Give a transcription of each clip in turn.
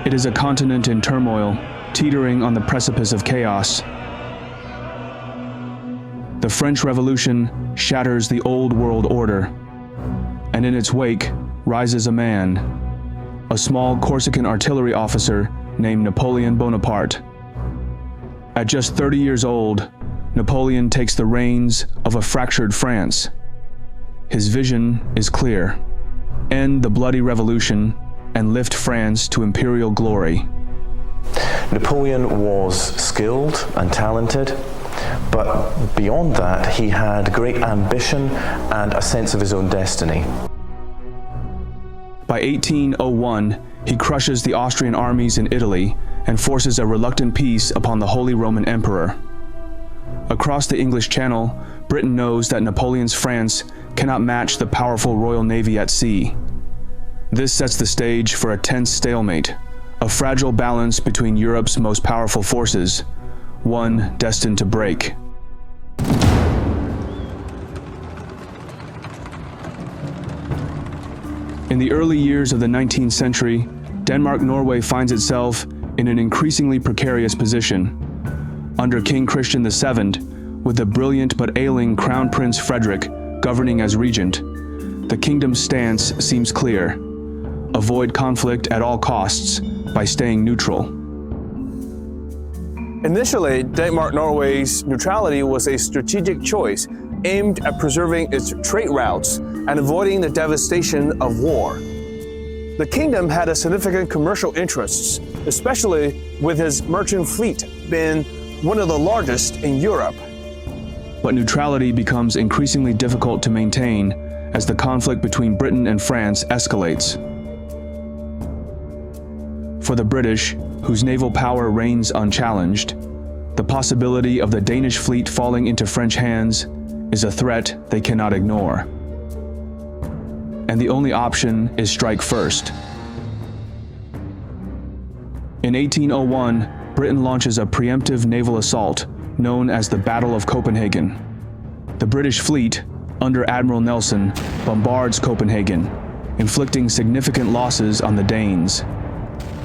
It is a continent in turmoil, teetering on the precipice of chaos. The French Revolution shatters the old world order, and in its wake rises a man, a small Corsican artillery officer named Napoleon Bonaparte. At just 30 years old, Napoleon takes the reins of a fractured France. His vision is clear: end the bloody revolution and lift France to imperial glory. Napoleon was skilled and talented, but beyond that, he had great ambition and a sense of his own destiny. By 1801, he crushes the Austrian armies in Italy and forces a reluctant peace upon the Holy Roman Emperor. Across the English Channel, Britain knows that Napoleon's France cannot match the powerful Royal Navy at sea. This sets the stage for a tense stalemate, a fragile balance between Europe's most powerful forces, one destined to break. In the early years of the 19th century, Denmark-Norway finds itself in an increasingly precarious position. Under King Christian VII, with the brilliant but ailing Crown Prince Frederick governing as regent, the kingdom's stance seems clear: avoid conflict at all costs by staying neutral. Initially, Denmark-Norway's neutrality was a strategic choice aimed at preserving its trade routes and avoiding the devastation of war. The kingdom had a significant commercial interests, especially with his merchant fleet being one of the largest in Europe. But neutrality becomes increasingly difficult to maintain as the conflict between Britain and France escalates. For the British, whose naval power reigns unchallenged, the possibility of the Danish fleet falling into French hands is a threat they cannot ignore. And the only option is strike first. In 1801, Britain launches a preemptive naval assault known as the Battle of Copenhagen. The British fleet, under Admiral Nelson, bombards Copenhagen, inflicting significant losses on the Danes.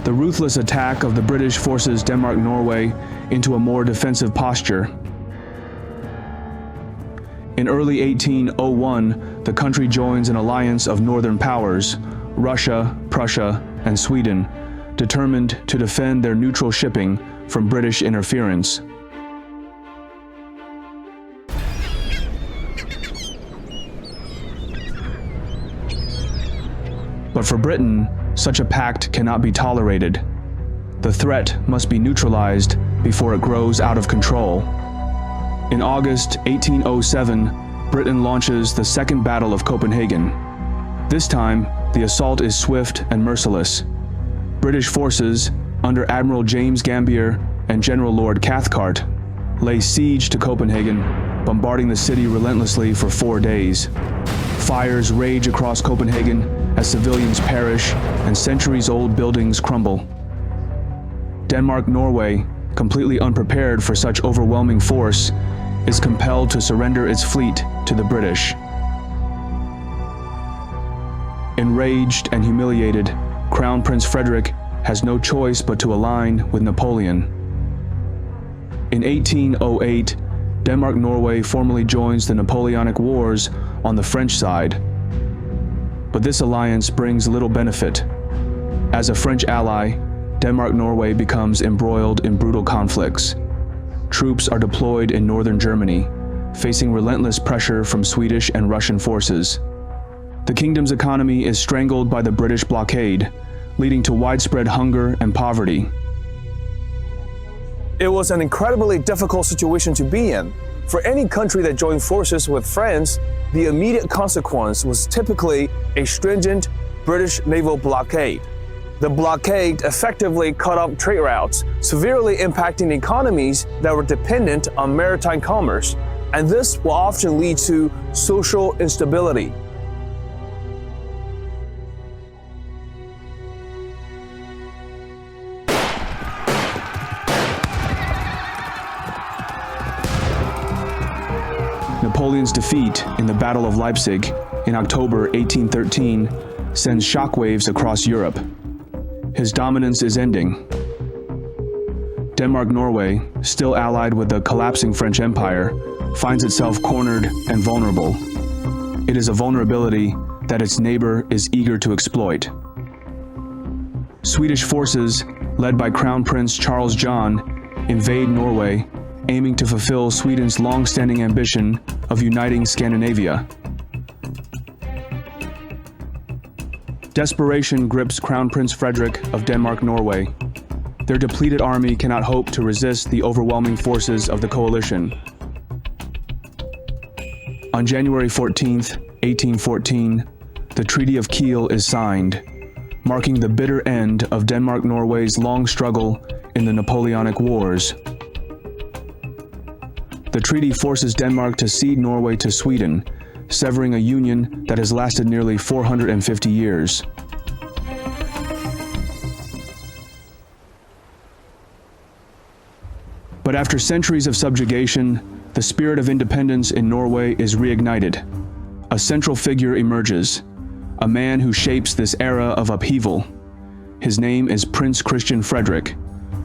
The ruthless attack of the British forces Denmark-Norway into a more defensive posture. In early 1801, the country joins an alliance of northern powers, Russia, Prussia, and Sweden, determined to defend their neutral shipping from British interference. But for Britain, such a pact cannot be tolerated. The threat must be neutralized before it grows out of control. In August 1807, Britain launches the Second Battle of Copenhagen. This time, the assault is swift and merciless. British forces, under Admiral James Gambier and General Lord Cathcart, lay siege to Copenhagen, bombarding the city relentlessly for 4 days. Fires rage across Copenhagen as civilians perish and centuries-old buildings crumble. Denmark-Norway, completely unprepared for such overwhelming force, is compelled to surrender its fleet to the British. Enraged and humiliated, Crown Prince Frederick has no choice but to align with Napoleon. In 1808, Denmark-Norway formally joins the Napoleonic Wars on the French side. But this alliance brings little benefit. As a French ally, Denmark-Norway becomes embroiled in brutal conflicts. Troops are deployed in northern Germany, facing relentless pressure from Swedish and Russian forces. The kingdom's economy is strangled by the British blockade, leading to widespread hunger and poverty. It was an incredibly difficult situation to be in. For any country that joined forces with France, the immediate consequence was typically a stringent British naval blockade. The blockade effectively cut off trade routes, severely impacting economies that were dependent on maritime commerce, and this will often lead to social instability. Napoleon's defeat in the Battle of Leipzig in October 1813 sends shockwaves across Europe. His dominance is ending. Denmark-Norway, still allied with the collapsing French Empire, finds itself cornered and vulnerable. It is a vulnerability that its neighbor is eager to exploit. Swedish forces, led by Crown Prince Charles John, invade Norway, aiming to fulfill Sweden's long-standing ambition of uniting Scandinavia. Desperation grips Crown Prince Frederick of Denmark-Norway. Their depleted army cannot hope to resist the overwhelming forces of the coalition. On January 14, 1814, the Treaty of Kiel is signed, marking the bitter end of Denmark-Norway's long struggle in the Napoleonic Wars. The treaty forces Denmark to cede Norway to Sweden, severing a union that has lasted nearly 450 years. But after centuries of subjugation, the spirit of independence in Norway is reignited. A central figure emerges, a man who shapes this era of upheaval. His name is Prince Christian Frederick,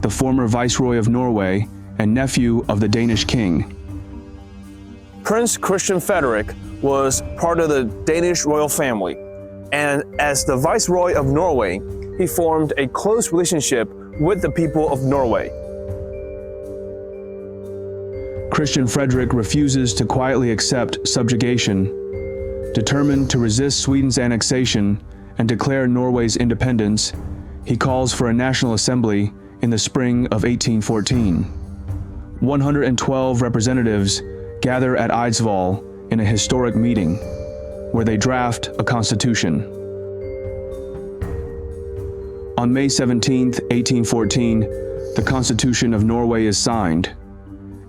the former Viceroy of Norway and nephew of the Danish king. Prince Christian Frederick was part of the Danish royal family, and as the Viceroy of Norway, he formed a close relationship with the people of Norway. Christian Frederick refuses to quietly accept subjugation. Determined to resist Sweden's annexation and declare Norway's independence, he calls for a national assembly in the spring of 1814. 112 representatives gather at Eidsvoll in a historic meeting, where they draft a constitution. On May 17, 1814, the Constitution of Norway is signed,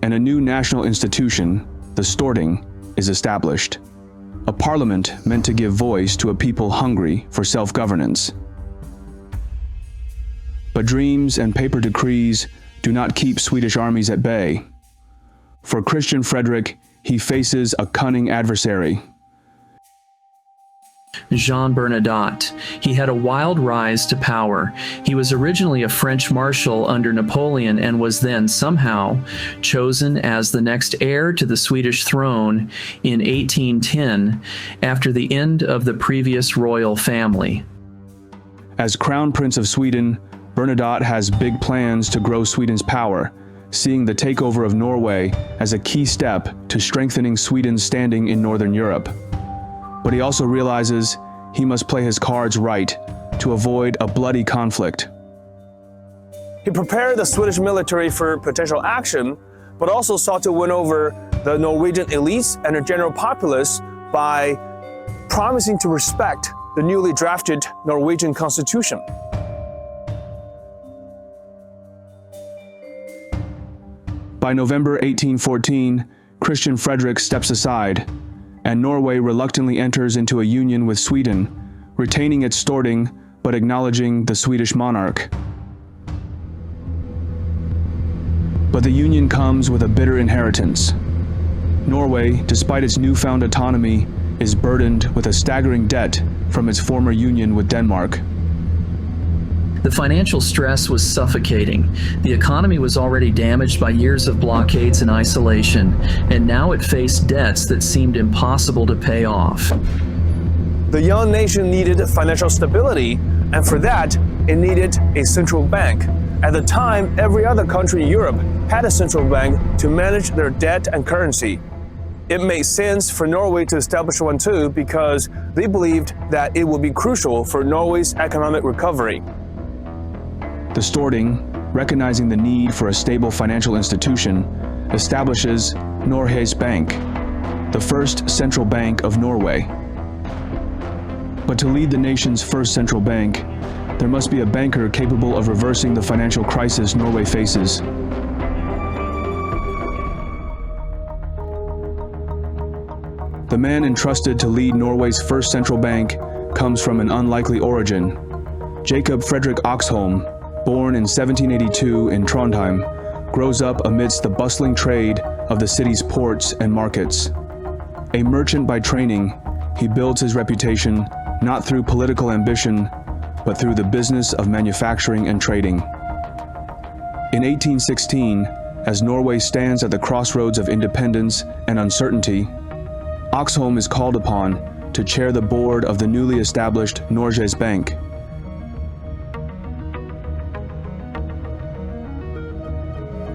and a new national institution, the Storting, is established. A parliament meant to give voice to a people hungry for self-governance. But dreams and paper decrees do not keep Swedish armies at bay. For Christian Frederick, he faces a cunning adversary. Jean Bernadotte. He had a wild rise to power. He was originally a French marshal under Napoleon and was then somehow chosen as the next heir to the Swedish throne in 1810 after the end of the previous royal family. As Crown Prince of Sweden, Bernadotte has big plans to grow Sweden's power, seeing the takeover of Norway as a key step to strengthening Sweden's standing in Northern Europe. But he also realizes he must play his cards right to avoid a bloody conflict. He prepared the Swedish military for potential action, but also sought to win over the Norwegian elites and the general populace by promising to respect the newly drafted Norwegian constitution. By November 1814, Christian Frederick steps aside, and Norway reluctantly enters into a union with Sweden, retaining its Storting but acknowledging the Swedish monarch. But the union comes with a bitter inheritance. Norway, despite its newfound autonomy, is burdened with a staggering debt from its former union with Denmark. The financial stress was suffocating. The economy was already damaged by years of blockades and isolation, and now it faced debts that seemed impossible to pay off. The young nation needed financial stability, and for that, it needed a central bank. At the time, every other country in Europe had a central bank to manage their debt and currency. It made sense for Norway to establish one too because they believed that it would be crucial for Norway's economic recovery. The Storting, recognizing the need for a stable financial institution, establishes Norges Bank, the first central bank of Norway. But to lead the nation's first central bank, there must be a banker capable of reversing the financial crisis Norway faces. The man entrusted to lead Norway's first central bank comes from an unlikely origin. Jacob Frederick Oxholm, born in 1782 in Trondheim, grows up amidst the bustling trade of the city's ports and markets. A merchant by training, he builds his reputation not through political ambition, but through the business of manufacturing and trading. In 1816, as Norway stands at the crossroads of independence and uncertainty, Oxholm is called upon to chair the board of the newly established Norges Bank.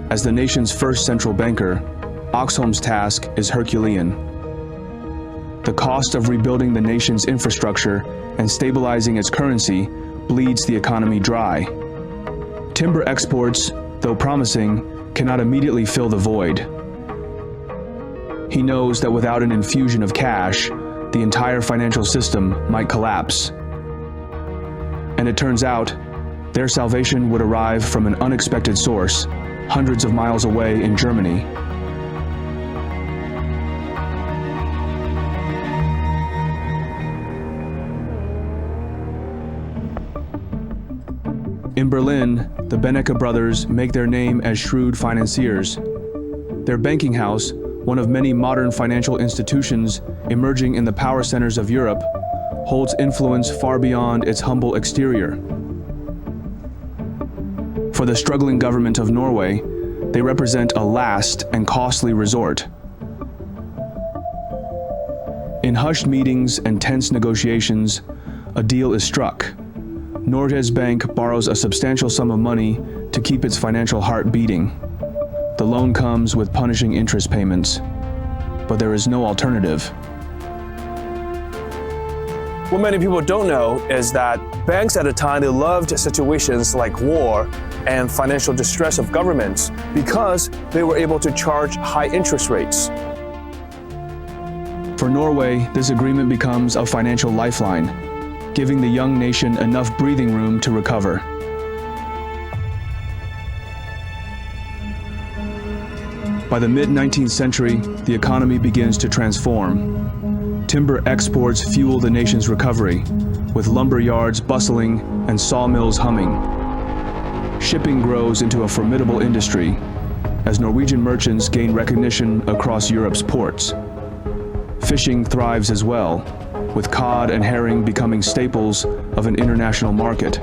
As the nation's first central banker, Oxholm's task is Herculean. The cost of rebuilding the nation's infrastructure and stabilizing its currency bleeds the economy dry. Timber exports, though promising, cannot immediately fill the void. He knows that without an infusion of cash, the entire financial system might collapse. And it turns out, their salvation would arrive from an unexpected source, hundreds of miles away in Germany. In Berlin, the Benecke brothers make their name as shrewd financiers. Their banking house, one of many modern financial institutions emerging in the power centers of Europe, holds influence far beyond its humble exterior. For the struggling government of Norway, they represent a last and costly resort. In hushed meetings and tense negotiations, a deal is struck. Norges Bank borrows a substantial sum of money to keep its financial heart beating. The loan comes with punishing interest payments, but there is no alternative. What many people don't know is that banks at the time, they loved situations like war and financial distress of governments because they were able to charge high interest rates. For Norway, this agreement becomes a financial lifeline, giving the young nation enough breathing room to recover. By the mid-19th century, the economy begins to transform. Timber exports fuel the nation's recovery, with lumber yards bustling and sawmills humming. Shipping grows into a formidable industry, as Norwegian merchants gain recognition across Europe's ports. Fishing thrives as well, with cod and herring becoming staples of an international market.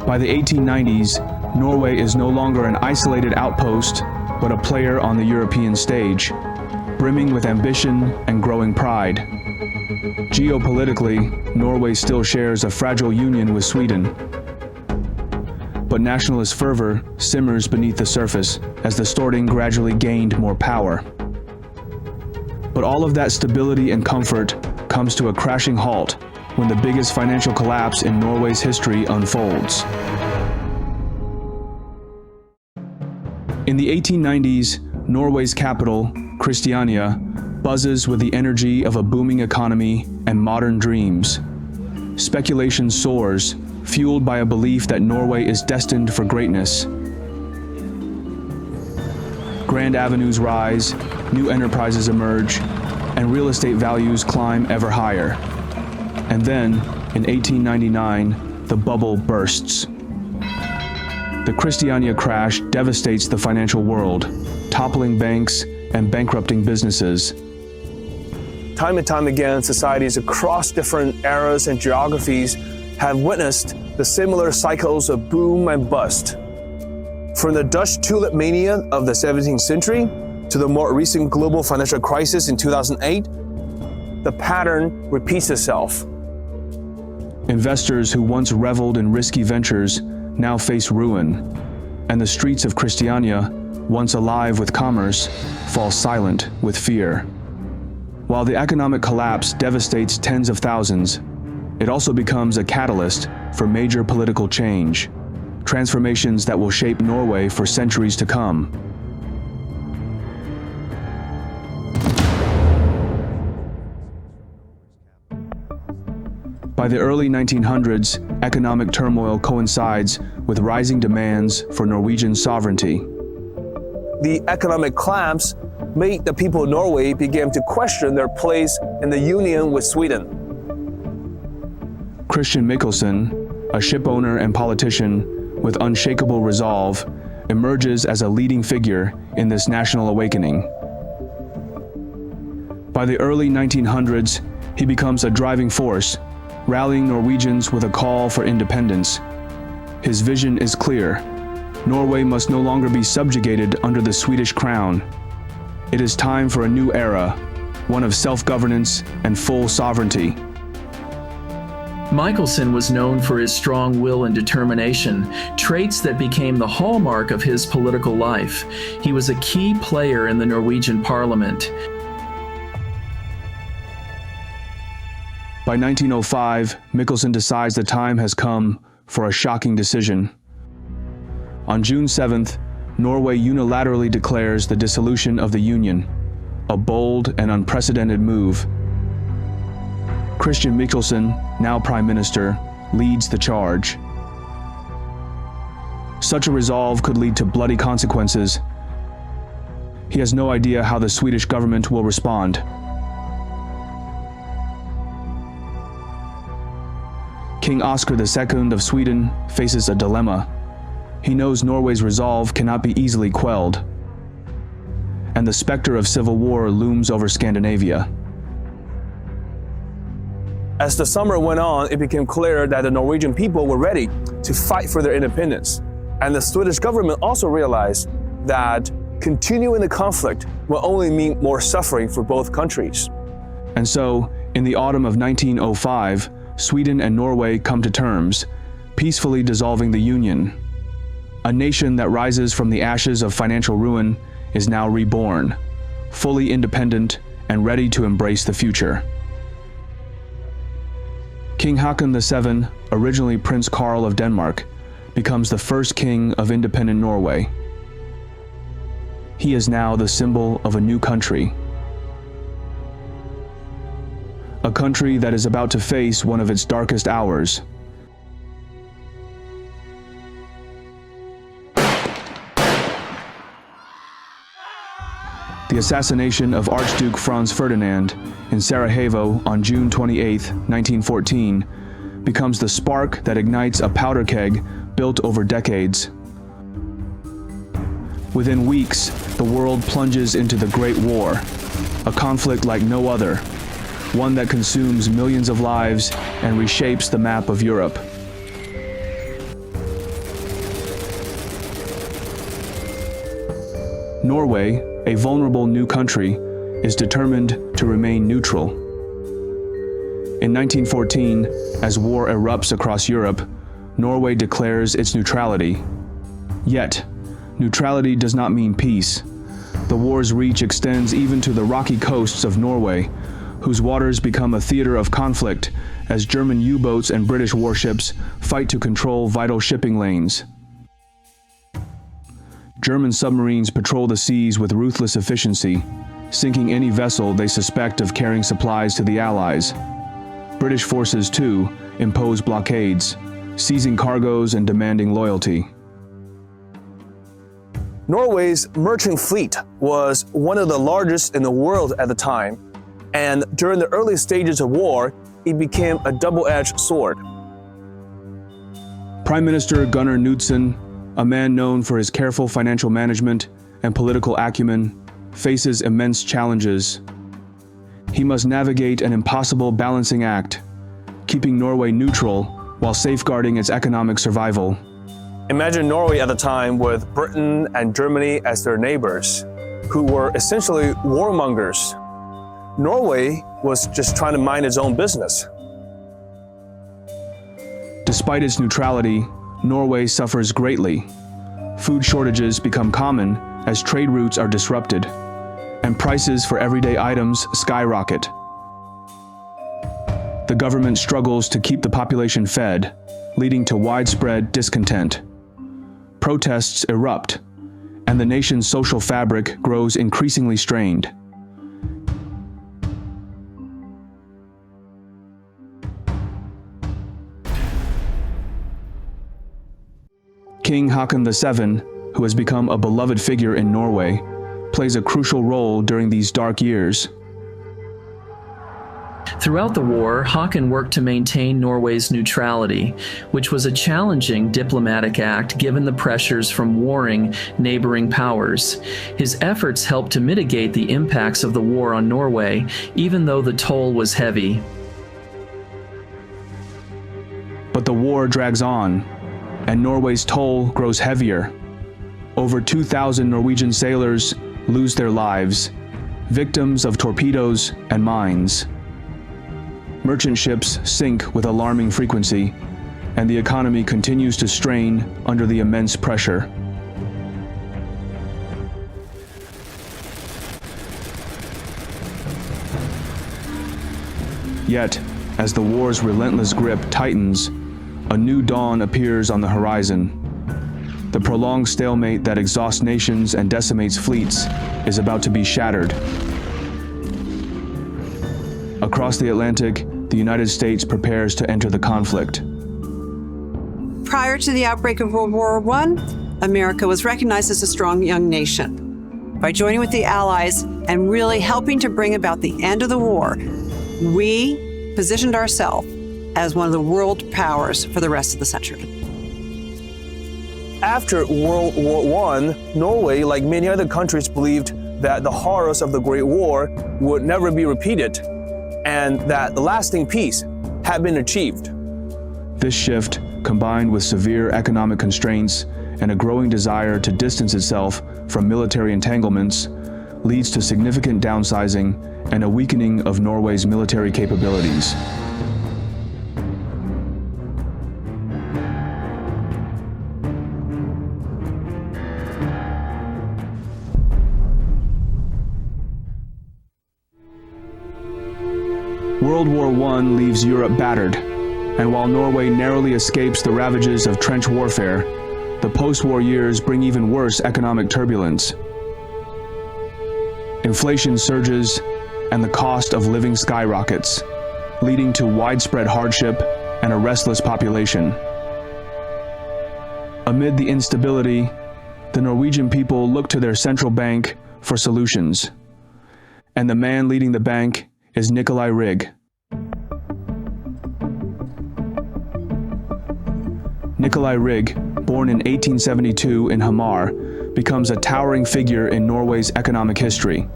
By the 1890s, Norway is no longer an isolated outpost, but a player on the European stage, brimming with ambition and growing pride. Geopolitically, Norway still shares a fragile union with Sweden. But nationalist fervor simmers beneath the surface as the Storting gradually gained more power. But all of that stability and comfort comes to a crashing halt when the biggest financial collapse in Norway's history unfolds. In the 1890s, Norway's capital, Christiania, buzzes with the energy of a booming economy and modern dreams. Speculation soars, fueled by a belief that Norway is destined for greatness. Grand avenues rise, new enterprises emerge, and real estate values climb ever higher. And then, in 1899, the bubble bursts. The Christiania crash devastates the financial world, toppling banks and bankrupting businesses. Time and time again, societies across different eras and geographies have witnessed the similar cycles of boom and bust. From the Dutch tulip mania of the 17th century to the more recent global financial crisis in 2008, the pattern repeats itself. Investors who once reveled in risky ventures now face ruin, and the streets of Christiania, once alive with commerce, fall silent with fear. While the economic collapse devastates tens of thousands, it also becomes a catalyst for major political change, transformations that will shape Norway for centuries to come. By the early 1900s, economic turmoil coincides with rising demands for Norwegian sovereignty. The economic collapse made the people of Norway begin to question their place in the union with Sweden. Christian Michelsen, a ship owner and politician with unshakable resolve, emerges as a leading figure in this national awakening. By the early 1900s, he becomes a driving force, rallying Norwegians with a call for independence. His vision is clear. Norway must no longer be subjugated under the Swedish crown. It is time for a new era, one of self-governance and full sovereignty. Michelson was known for his strong will and determination, traits that became the hallmark of his political life. He was a key player in the Norwegian parliament. By 1905, Michelson decides the time has come for a shocking decision. On June 7th, Norway unilaterally declares the dissolution of the Union, a bold and unprecedented move. Christian Michelson, now Prime Minister, leads the charge. Such a resolve could lead to bloody consequences. He has no idea how the Swedish government will respond. King Oscar II of Sweden faces a dilemma. He knows Norway's resolve cannot be easily quelled, and the specter of civil war looms over Scandinavia. As the summer went on, it became clear that the Norwegian people were ready to fight for their independence. And the Swedish government also realized that continuing the conflict will only mean more suffering for both countries. And so, in the autumn of 1905, Sweden and Norway come to terms, peacefully dissolving the Union. A nation that rises from the ashes of financial ruin is now reborn, fully independent and ready to embrace the future. King Haakon VII, originally Prince Karl of Denmark, becomes the first king of independent Norway. He is now the symbol of a new country. A country that is about to face one of its darkest hours. The assassination of Archduke Franz Ferdinand in Sarajevo on June 28, 1914, becomes the spark that ignites a powder keg built over decades. Within weeks, the world plunges into the Great War, a conflict like no other, one that consumes millions of lives and reshapes the map of Europe. Norway, a vulnerable new country, is determined to remain neutral. In 1914, as war erupts across Europe, Norway declares its neutrality. Yet, neutrality does not mean peace. The war's reach extends even to the rocky coasts of Norway, whose waters become a theater of conflict as German U-boats and British warships fight to control vital shipping lanes. German submarines patrol the seas with ruthless efficiency, sinking any vessel they suspect of carrying supplies to the Allies. British forces, too, impose blockades, seizing cargoes and demanding loyalty. Norway's merchant fleet was one of the largest in the world at the time, and during the early stages of war, it became a double-edged sword. Prime Minister Gunnar Knudsen, a man known for his careful financial management and political acumen, faces immense challenges. He must navigate an impossible balancing act, keeping Norway neutral while safeguarding its economic survival. Imagine Norway at the time with Britain and Germany as their neighbors, who were essentially warmongers. Norway was just trying to mind its own business. Despite its neutrality, Norway suffers greatly. Food shortages become common as trade routes are disrupted, and prices for everyday items skyrocket. The government struggles to keep the population fed, leading to widespread discontent. Protests erupt, and the nation's social fabric grows increasingly strained. King Haakon VII, who has become a beloved figure in Norway, plays a crucial role during these dark years. Throughout the war, Haakon worked to maintain Norway's neutrality, which was a challenging diplomatic act given the pressures from warring neighboring powers. His efforts helped to mitigate the impacts of the war on Norway, even though the toll was heavy. But the war drags on, and Norway's toll grows heavier. Over 2,000 Norwegian sailors lose their lives, victims of torpedoes and mines. Merchant ships sink with alarming frequency, and the economy continues to strain under the immense pressure. Yet, as the war's relentless grip tightens, a new dawn appears on the horizon. The prolonged stalemate that exhausts nations and decimates fleets is about to be shattered. Across the Atlantic, the United States prepares to enter the conflict. Prior to the outbreak of World War I, America was recognized as a strong young nation. By joining with the Allies and really helping to bring about the end of the war, we positioned ourselves as one of the world powers for the rest of the century. After World War I, Norway, like many other countries, believed that the horrors of the Great War would never be repeated and that the lasting peace had been achieved. This shift, combined with severe economic constraints and a growing desire to distance itself from military entanglements, leads to significant downsizing and a weakening of Norway's military capabilities. World War I leaves Europe battered, and while Norway narrowly escapes the ravages of trench warfare, the post-war years bring even worse economic turbulence. Inflation surges, and the cost of living skyrockets, leading to widespread hardship and a restless population. Amid the instability, the Norwegian people look to their central bank for solutions, and the man leading the bank is Nicolai Rygg. Nicolai Rygg, born in 1872 in Hamar, becomes a towering figure in Norway's economic history.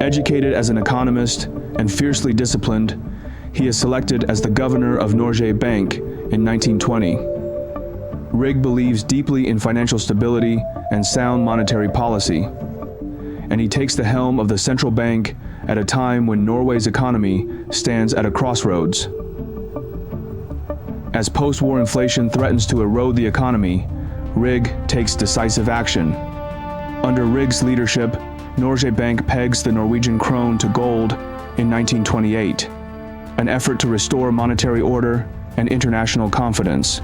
Educated as an economist and fiercely disciplined, he is selected as the governor of Norges Bank in 1920. Rygg believes deeply in financial stability and sound monetary policy, and he takes the helm of the central bank at a time when Norway's economy stands at a crossroads. As post-war inflation threatens to erode the economy, Rygg takes decisive action. Under Rygg's leadership, Norges Bank pegs the Norwegian krone to gold in 1928, an effort to restore monetary order and international confidence.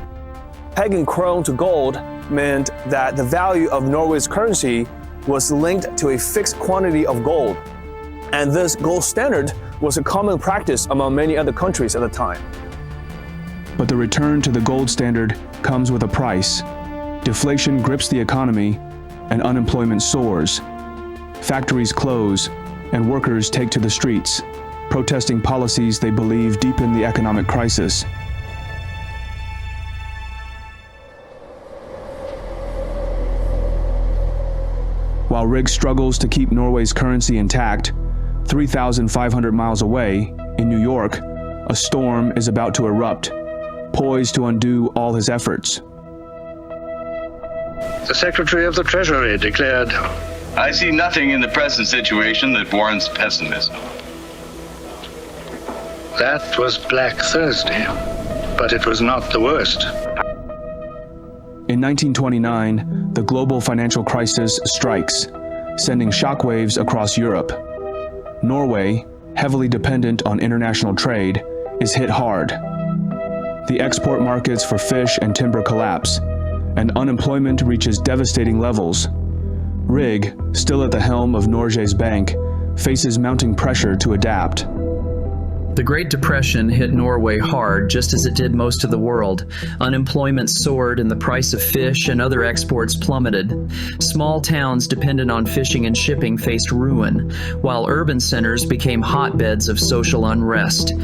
Pegging krone to gold meant that the value of Norway's currency was linked to a fixed quantity of gold, and this gold standard was a common practice among many other countries at the time. But the return to the gold standard comes with a price. Deflation grips the economy, and unemployment soars. Factories close, and workers take to the streets, protesting policies they believe deepen the economic crisis. While Rygg struggles to keep Norway's currency intact, 3,500 miles away, in New York, a storm is about to erupt, poised to undo all his efforts. The Secretary of the Treasury declared, "I see nothing in the present situation that warrants pessimism." That was Black Thursday, but it was not the worst. In 1929, the global financial crisis strikes, sending shockwaves across Europe. Norway, heavily dependent on international trade, is hit hard. The export markets for fish and timber collapse, and unemployment reaches devastating levels. Rygg, still at the helm of Norges Bank, faces mounting pressure to adapt. The Great Depression hit Norway hard, just as it did most of the world. Unemployment soared and the price of fish and other exports plummeted. Small towns dependent on fishing and shipping faced ruin, while urban centers became hotbeds of social unrest.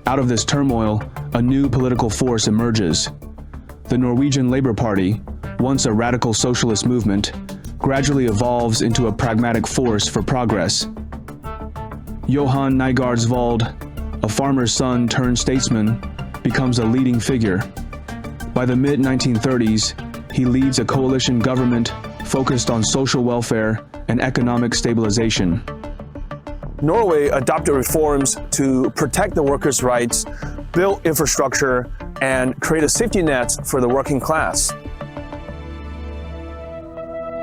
Out of this turmoil, a new political force emerges. The Norwegian Labour Party, once a radical socialist movement, gradually evolves into a pragmatic force for progress. Johan Nygaardsvold, a farmer's son turned statesman, becomes a leading figure. By the mid-1930s, he leads a coalition government focused on social welfare and economic stabilization. Norway adopted reforms to protect the workers' rights, build infrastructure, and create a safety net for the working class.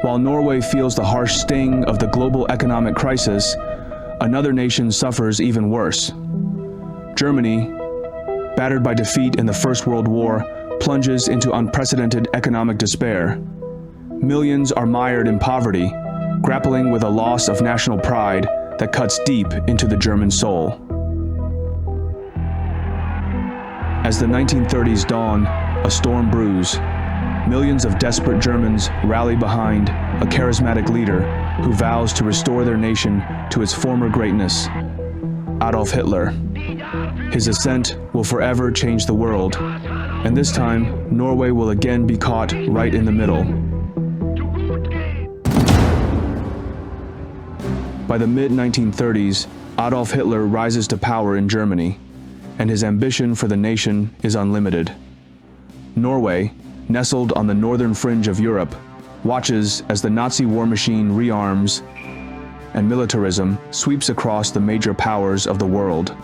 While Norway feels the harsh sting of the global economic crisis, another nation suffers even worse. Germany, battered by defeat in the First World War, plunges into unprecedented economic despair. Millions are mired in poverty, grappling with a loss of national pride that cuts deep into the German soul. As the 1930s dawn, a storm brews. Millions of desperate Germans rally behind a charismatic leader who vows to restore their nation to its former greatness, Adolf Hitler. His ascent will forever change the world, and this time, Norway will again be caught right in the middle. By the mid-1930s, Adolf Hitler rises to power in Germany, and his ambition for the nation is unlimited. Norway, nestled on the northern fringe of Europe, watches as the Nazi war machine rearms and militarism sweeps across the major powers of the world.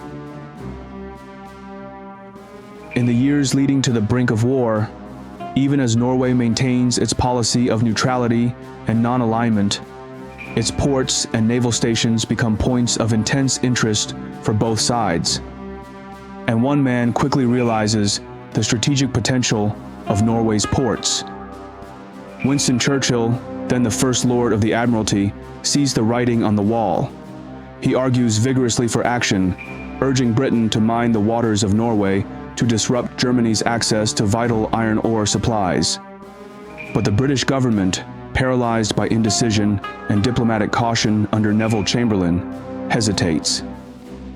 In the years leading to the brink of war, even as Norway maintains its policy of neutrality and non-alignment, its ports and naval stations become points of intense interest for both sides. And one man quickly realizes the strategic potential of Norway's ports. Winston Churchill, then the First Lord of the Admiralty, sees the writing on the wall. He argues vigorously for action, urging Britain to mine the waters of Norway to disrupt Germany's access to vital iron ore supplies. But the British government, paralyzed by indecision and diplomatic caution under Neville Chamberlain, hesitates,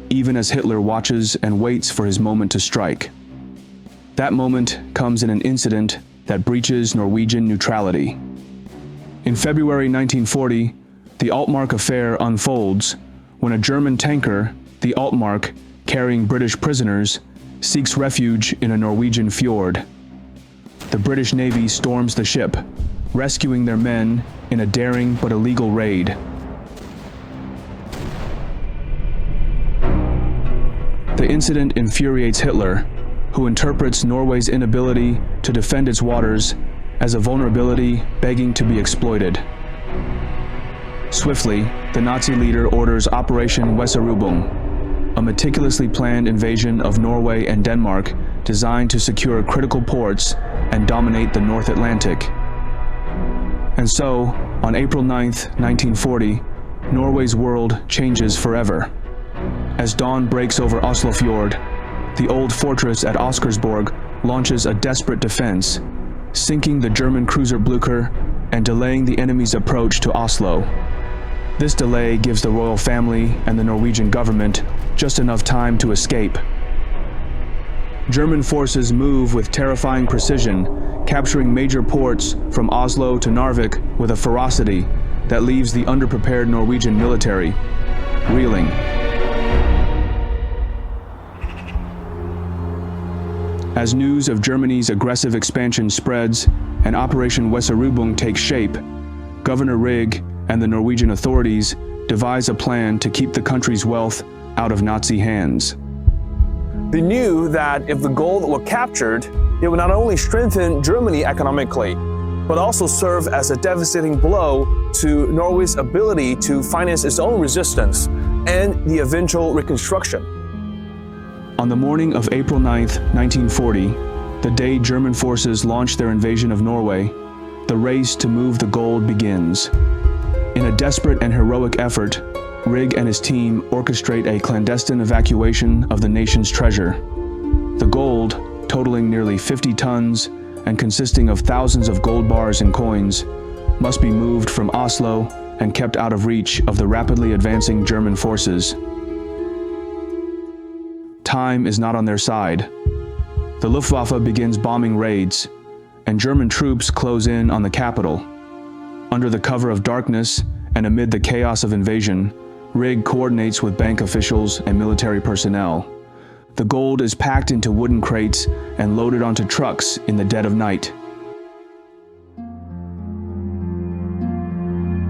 even as Hitler watches and waits for his moment to strike. That moment comes in an incident that breaches Norwegian neutrality. In February 1940, the Altmark affair unfolds when a German tanker, the Altmark, carrying British prisoners, seeks refuge in a Norwegian fjord. The British Navy storms the ship, rescuing their men in a daring but illegal raid. The incident infuriates Hitler, who interprets Norway's inability to defend its waters as a vulnerability begging to be exploited. Swiftly, the Nazi leader orders Operation Weserübung, a meticulously planned invasion of Norway and Denmark designed to secure critical ports and dominate the North Atlantic. And so, on April 9, 1940, Norway's world changes forever. As dawn breaks over Oslofjord, the old fortress at Oscarsborg launches a desperate defense, sinking the German cruiser Blücher and delaying the enemy's approach to Oslo. This delay gives the royal family and the Norwegian government just enough time to escape. German forces move with terrifying precision, capturing major ports from Oslo to Narvik with a ferocity that leaves the underprepared Norwegian military reeling. As news of Germany's aggressive expansion spreads and Operation Weserübung takes shape, Governor Rig and the Norwegian authorities devise a plan to keep the country's wealth out of Nazi hands. They knew that if the gold were captured, it would not only strengthen Germany economically, but also serve as a devastating blow to Norway's ability to finance its own resistance and the eventual reconstruction. On the morning of April 9, 1940, the day German forces launched their invasion of Norway, the race to move the gold begins. In a desperate and heroic effort, Rig and his team orchestrate a clandestine evacuation of the nation's treasure. The gold, totaling nearly 50 tons and consisting of thousands of gold bars and coins, must be moved from Oslo and kept out of reach of the rapidly advancing German forces. Time is not on their side. The Luftwaffe begins bombing raids, and German troops close in on the capital. Under the cover of darkness and amid the chaos of invasion, Rig coordinates with bank officials and military personnel. The gold is packed into wooden crates and loaded onto trucks in the dead of night.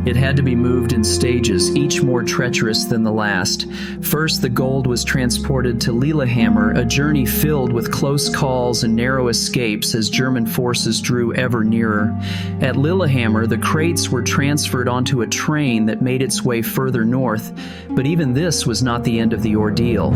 It had to be moved in stages, each more treacherous than the last. First, the gold was transported to Lillehammer, a journey filled with close calls and narrow escapes as German forces drew ever nearer. At Lillehammer, the crates were transferred onto a train that made its way further north, but even this was not the end of the ordeal.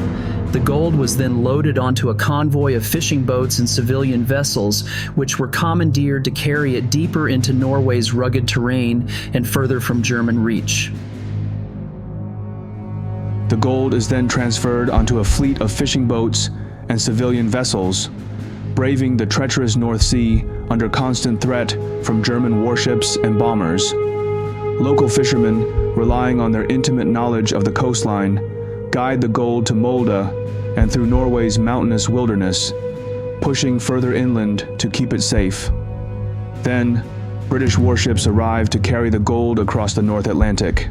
The gold was then loaded onto a convoy of fishing boats and civilian vessels, which were commandeered to carry it deeper into Norway's rugged terrain and further from German reach. The gold is then transferred onto a fleet of fishing boats and civilian vessels, braving the treacherous North Sea under constant threat from German warships and bombers. Local fishermen, relying on their intimate knowledge of the coastline, guide the gold to Molde and through Norway's mountainous wilderness, pushing further inland to keep it safe. Then, British warships arrive to carry the gold across the North Atlantic.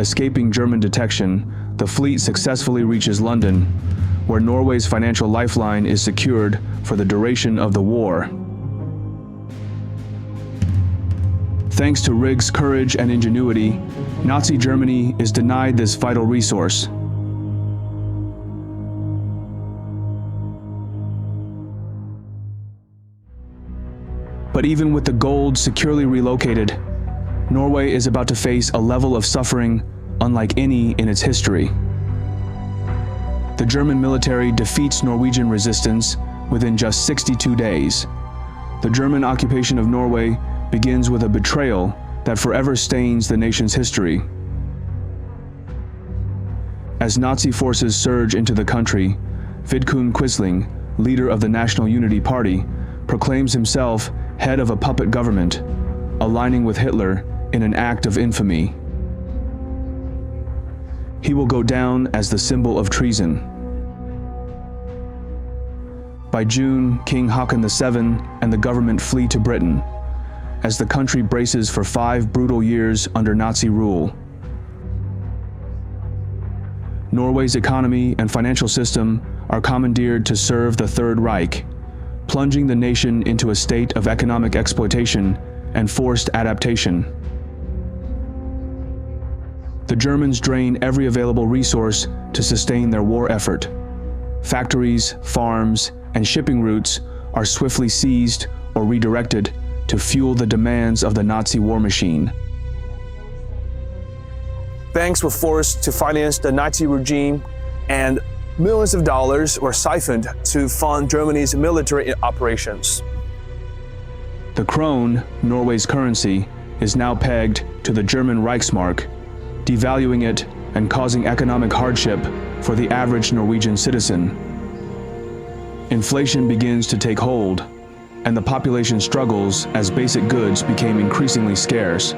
Escaping German detection, the fleet successfully reaches London, where Norway's financial lifeline is secured for the duration of the war. Thanks to Rig's courage and ingenuity, Nazi Germany is denied this vital resource. But even with the gold securely relocated, Norway is about to face a level of suffering unlike any in its history. The German military defeats Norwegian resistance within just 62 days. The German occupation of Norway begins with a betrayal that forever stains the nation's history. As Nazi forces surge into the country, Vidkun Quisling, leader of the National Unity Party, proclaims himself head of a puppet government, aligning with Hitler in an act of infamy. He will go down as the symbol of treason. By June, King Haakon VII and the government flee to Britain, as the country braces for 5 brutal years under Nazi rule. Norway's economy and financial system are commandeered to serve the Third Reich, plunging the nation into a state of economic exploitation and forced adaptation. The Germans drain every available resource to sustain their war effort. Factories, farms, and shipping routes are swiftly seized or redirected to fuel the demands of the Nazi war machine. Banks were forced to finance the Nazi regime, and millions of dollars were siphoned to fund Germany's military operations. The krone, Norway's currency, is now pegged to the German Reichsmark, devaluing it and causing economic hardship for the average Norwegian citizen. Inflation begins to take hold, and the population struggles as basic goods became increasingly scarce.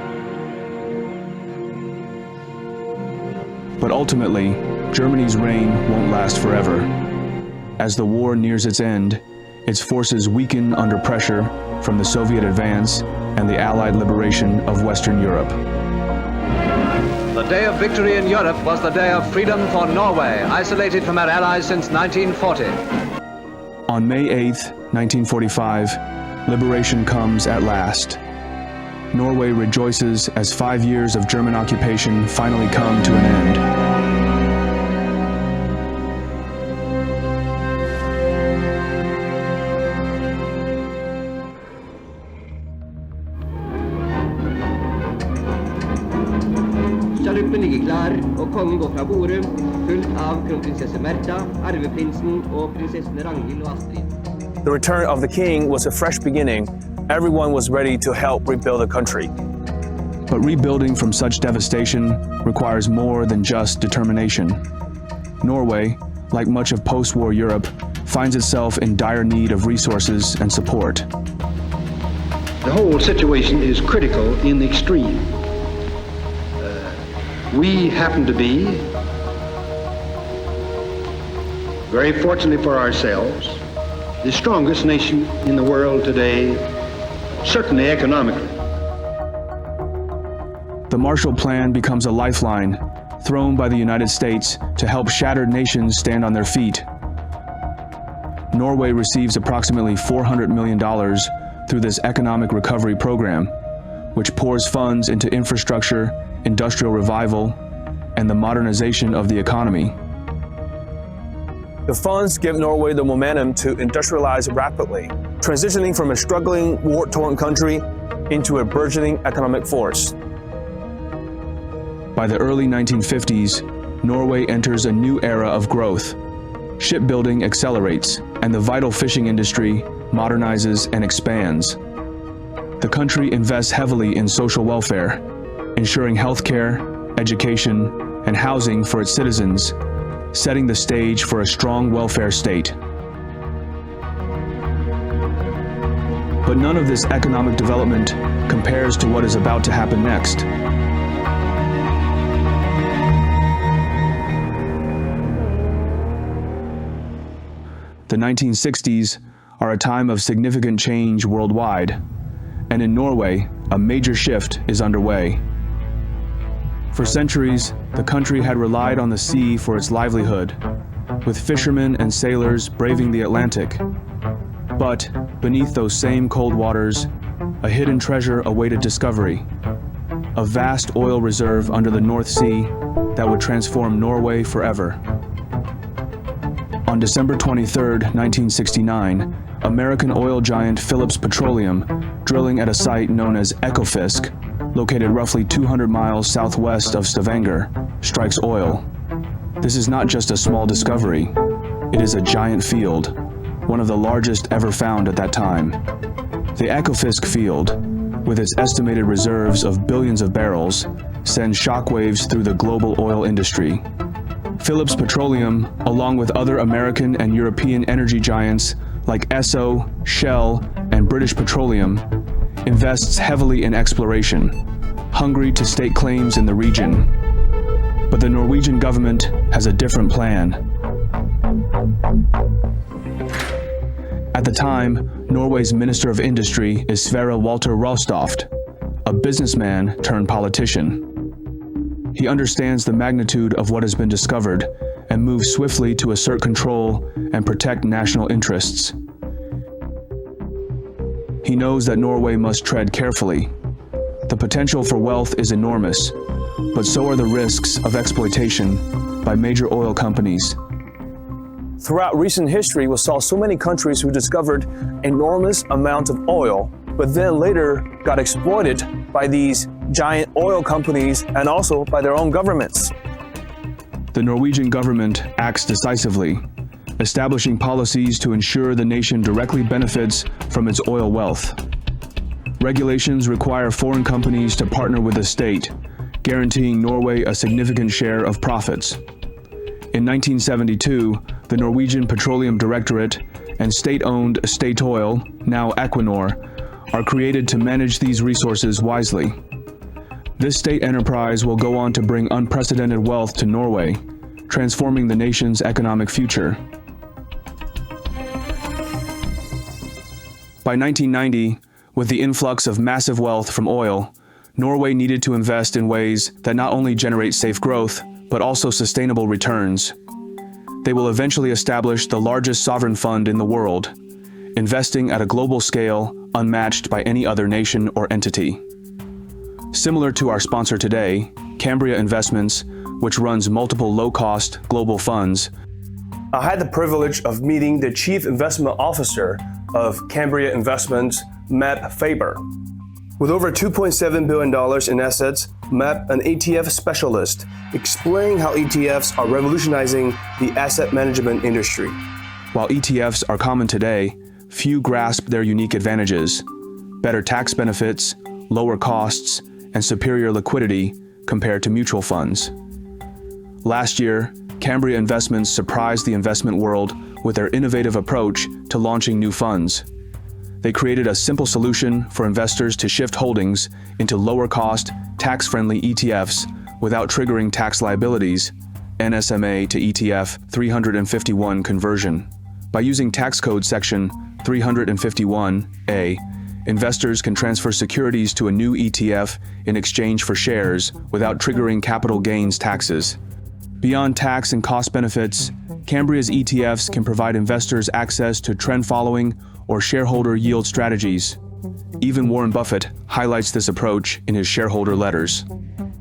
But ultimately, Germany's reign won't last forever. As the war nears its end, its forces weaken under pressure from the Soviet advance and the Allied liberation of Western Europe. The day of victory in Europe was the day of freedom for Norway, isolated from our allies since 1940. On May 8, 1945, liberation comes at last. Norway rejoices as 5 years of German occupation finally come to an end. Chaluppen ligger klar, og kongen går fra bordet, fulgt av kronprinsesse Märtha, arveprinsen og prinsessene Ragnhild og Astrid. The return of the king was a fresh beginning. Everyone was ready to help rebuild the country. But rebuilding from such devastation requires more than just determination. Norway, like much of post-war Europe, finds itself in dire need of resources and support. The whole situation is critical in the extreme. We happen to be, very fortunately for ourselves, the strongest nation in the world today, certainly economically. The Marshall Plan becomes a lifeline, thrown by the United States to help shattered nations stand on their feet. Norway receives approximately $400 million through this economic recovery program, which pours funds into infrastructure, industrial revival, and the modernization of the economy. The funds give Norway the momentum to industrialize rapidly, transitioning from a struggling, war-torn country into a burgeoning economic force. By the early 1950s, Norway enters a new era of growth. Shipbuilding accelerates, and the vital fishing industry modernizes and expands. The country invests heavily in social welfare, ensuring healthcare, education, and housing for its citizens, setting the stage for a strong welfare state. But none of this economic development compares to what is about to happen next. The 1960s are a time of significant change worldwide, and in Norway, a major shift is underway. For centuries, the country had relied on the sea for its livelihood, with fishermen and sailors braving the Atlantic. But beneath those same cold waters, a hidden treasure awaited discovery, a vast oil reserve under the North Sea that would transform Norway forever. On December 23, 1969, American oil giant Phillips Petroleum, drilling at a site known as Ekofisk, located roughly 200 miles southwest of Stavanger, strikes oil. This is not just a small discovery. It is a giant field, one of the largest ever found at that time. The Ekofisk field, with its estimated reserves of billions of barrels, sends shockwaves through the global oil industry. Phillips Petroleum, along with other American and European energy giants like Esso, Shell, and British Petroleum, invests heavily in exploration, hungry to stake claims in the region. But the Norwegian government has a different plan. At the time, Norway's Minister of Industry is Sverre Walter Rostoft, a businessman turned politician. He understands the magnitude of what has been discovered and moves swiftly to assert control and protect national interests. He knows that Norway must tread carefully. The potential for wealth is enormous, but so are the risks of exploitation by major oil companies. Throughout recent history, we saw so many countries who discovered enormous amounts of oil, but then later got exploited by these giant oil companies and also by their own governments. The Norwegian government acts decisively, establishing policies to ensure the nation directly benefits from its oil wealth. Regulations require foreign companies to partner with the state, guaranteeing Norway a significant share of profits. In 1972, the Norwegian Petroleum Directorate and state-owned Statoil, now Equinor, are created to manage these resources wisely. This state enterprise will go on to bring unprecedented wealth to Norway, transforming the nation's economic future. By 1990, with the influx of massive wealth from oil, Norway needed to invest in ways that not only generate safe growth, but also sustainable returns. They will eventually establish the largest sovereign fund in the world, investing at a global scale unmatched by any other nation or entity. Similar to our sponsor today, Cambria Investments, which runs multiple low-cost global funds. I had the privilege of meeting the Chief Investment Officer of Cambria Investments, Map Faber. With over $2.7 billion in assets, Map, an ETF specialist, explained how ETFs are revolutionizing the asset management industry. While ETFs are common today, few grasp their unique advantages: better tax benefits, lower costs, and superior liquidity compared to mutual funds. Last year, Cambria Investments surprised the investment world with their innovative approach to launching new funds. They created a simple solution for investors to shift holdings into lower-cost, tax-friendly ETFs without triggering tax liabilities, NSMA to ETF 351 conversion. By using tax code section 351A, investors can transfer securities to a new ETF in exchange for shares without triggering capital gains taxes. Beyond tax and cost benefits, Cambria's ETFs can provide investors access to trend-following or shareholder yield strategies. Even Warren Buffett highlights this approach in his shareholder letters.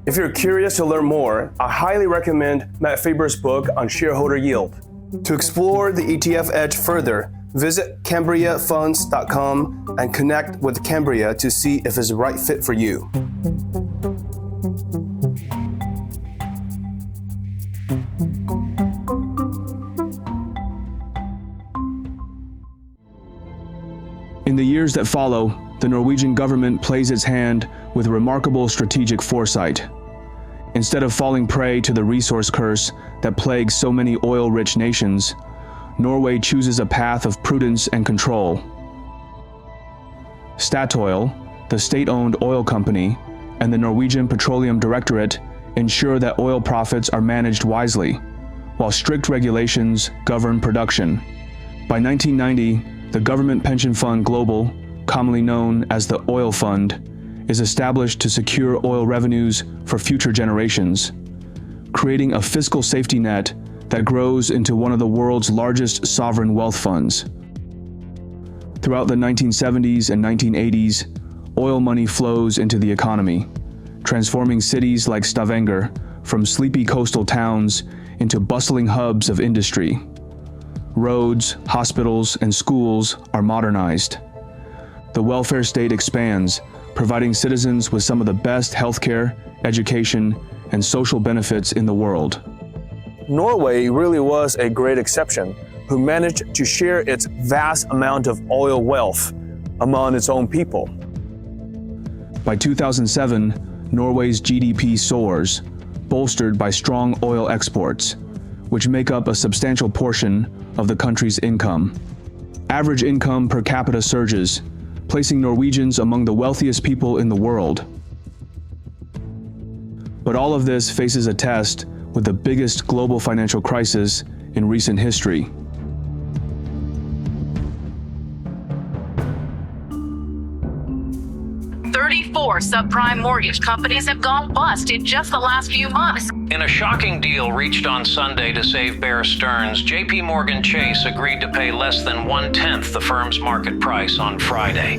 If you're curious to learn more, I highly recommend Matt Faber's book on shareholder yield. To explore the ETF edge further, visit CambriaFunds.com and connect with Cambria to see if it's the right fit for you. In the years that follow, the Norwegian government plays its hand with remarkable strategic foresight. Instead of falling prey to the resource curse that plagues so many oil-rich nations, Norway chooses a path of prudence and control. Statoil, the state-owned oil company, and the Norwegian Petroleum Directorate ensure that oil profits are managed wisely, while strict regulations govern production. By 1990, the Government Pension Fund Global, commonly known as the Oil Fund, is established to secure oil revenues for future generations, creating a fiscal safety net that grows into one of the world's largest sovereign wealth funds. Throughout the 1970s and 1980s, oil money flows into the economy, transforming cities like Stavanger from sleepy coastal towns into bustling hubs of industry. Roads, hospitals, and schools are modernized. The welfare state expands, providing citizens with some of the best healthcare, education, and social benefits in the world. Norway really was a great exception, who managed to share its vast amount of oil wealth among its own people. By 2007, Norway's GDP soars, bolstered by strong oil exports, which make up a substantial portion of the country's income. Average income per capita surges, placing Norwegians among the wealthiest people in the world. But all of this faces a test with the biggest global financial crisis in recent history. Four subprime mortgage companies have gone bust in just the last few months. In a shocking deal reached on Sunday to save Bear Stearns, J.P. Morgan Chase agreed to pay less than 1/10 the firm's market price on Friday.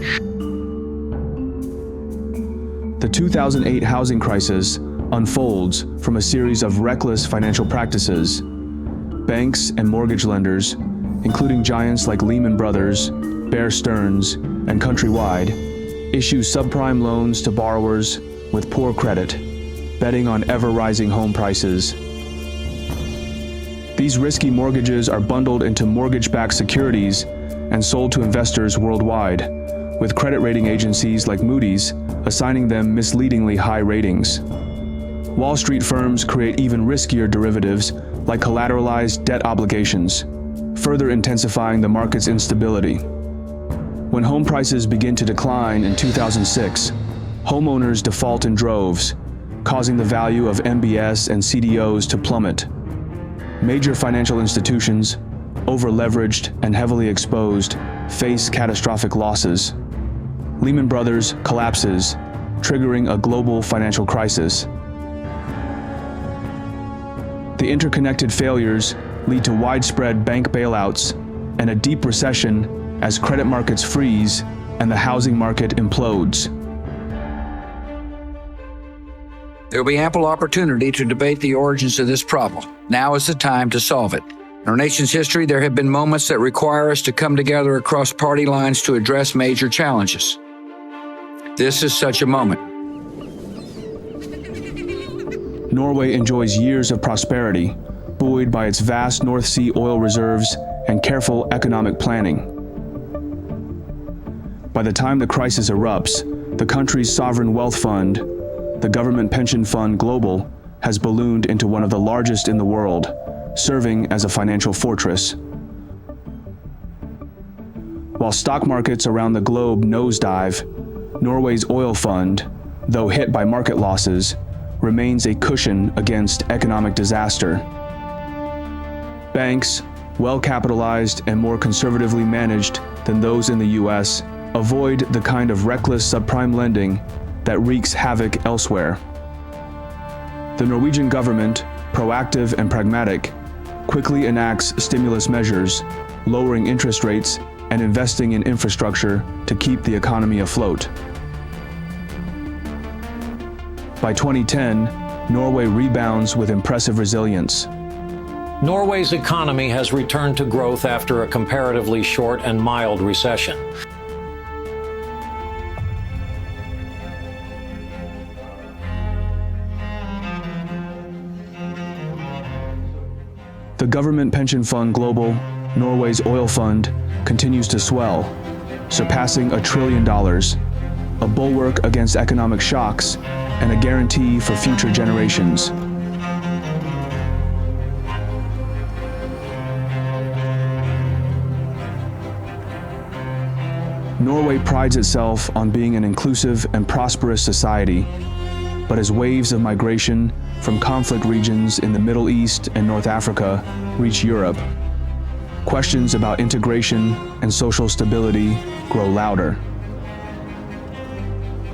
The 2008 housing crisis unfolds from a series of reckless financial practices. Banks and mortgage lenders, including giants like Lehman Brothers, Bear Stearns, and Countrywide, issue subprime loans to borrowers with poor credit, betting on ever-rising home prices. These risky mortgages are bundled into mortgage-backed securities and sold to investors worldwide, with credit rating agencies like Moody's assigning them misleadingly high ratings. Wall Street firms create even riskier derivatives like collateralized debt obligations, further intensifying the market's instability. When home prices begin to decline in 2006, homeowners default in droves, causing the value of MBS and CDOs to plummet. Major financial institutions, over-leveraged and heavily exposed, face catastrophic losses. Lehman Brothers collapses, triggering a global financial crisis. The interconnected failures lead to widespread bank bailouts and a deep recession as credit markets freeze and the housing market implodes. There will be ample opportunity to debate the origins of this problem. Now is the time to solve it. In our nation's history, there have been moments that require us to come together across party lines to address major challenges. This is such a moment. Norway enjoys years of prosperity, buoyed by its vast North Sea oil reserves and careful economic planning. By the time the crisis erupts, the country's sovereign wealth fund, the Government Pension Fund Global, has ballooned into one of the largest in the world, serving as a financial fortress. While stock markets around the globe nosedive, Norway's oil fund, though hit by market losses, remains a cushion against economic disaster. Banks, well capitalized and more conservatively managed than those in the US, avoid the kind of reckless subprime lending that wreaks havoc elsewhere. The Norwegian government, proactive and pragmatic, quickly enacts stimulus measures, lowering interest rates and investing in infrastructure to keep the economy afloat. By 2010, Norway rebounds with impressive resilience. Norway's economy has returned to growth after a comparatively short and mild recession. The government pension fund Global, Norway's oil fund, continues to swell, surpassing $1 trillion, a bulwark against economic shocks and a guarantee for future generations. Norway prides itself on being an inclusive and prosperous society, but as waves of migration from conflict regions in the Middle East and North Africa reach Europe, questions about integration and social stability grow louder.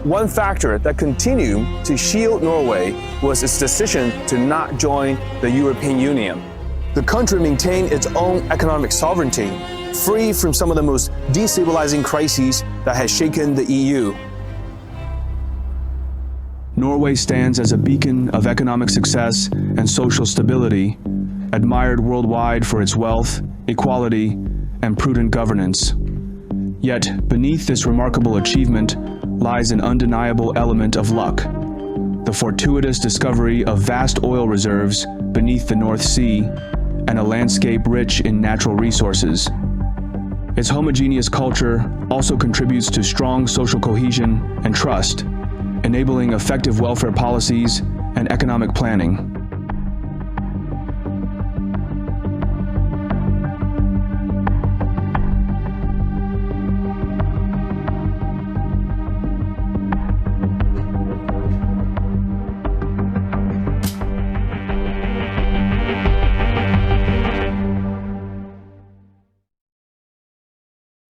One factor that continued to shield Norway was its decision to not join the European Union. The country maintained its own economic sovereignty, free from some of the most destabilizing crises that had shaken the EU. Norway stands as a beacon of economic success and social stability, admired worldwide for its wealth, equality, and prudent governance. Yet, beneath this remarkable achievement lies an undeniable element of luck: the fortuitous discovery of vast oil reserves beneath the North Sea and a landscape rich in natural resources. Its homogeneous culture also contributes to strong social cohesion and trust, enabling effective welfare policies and economic planning.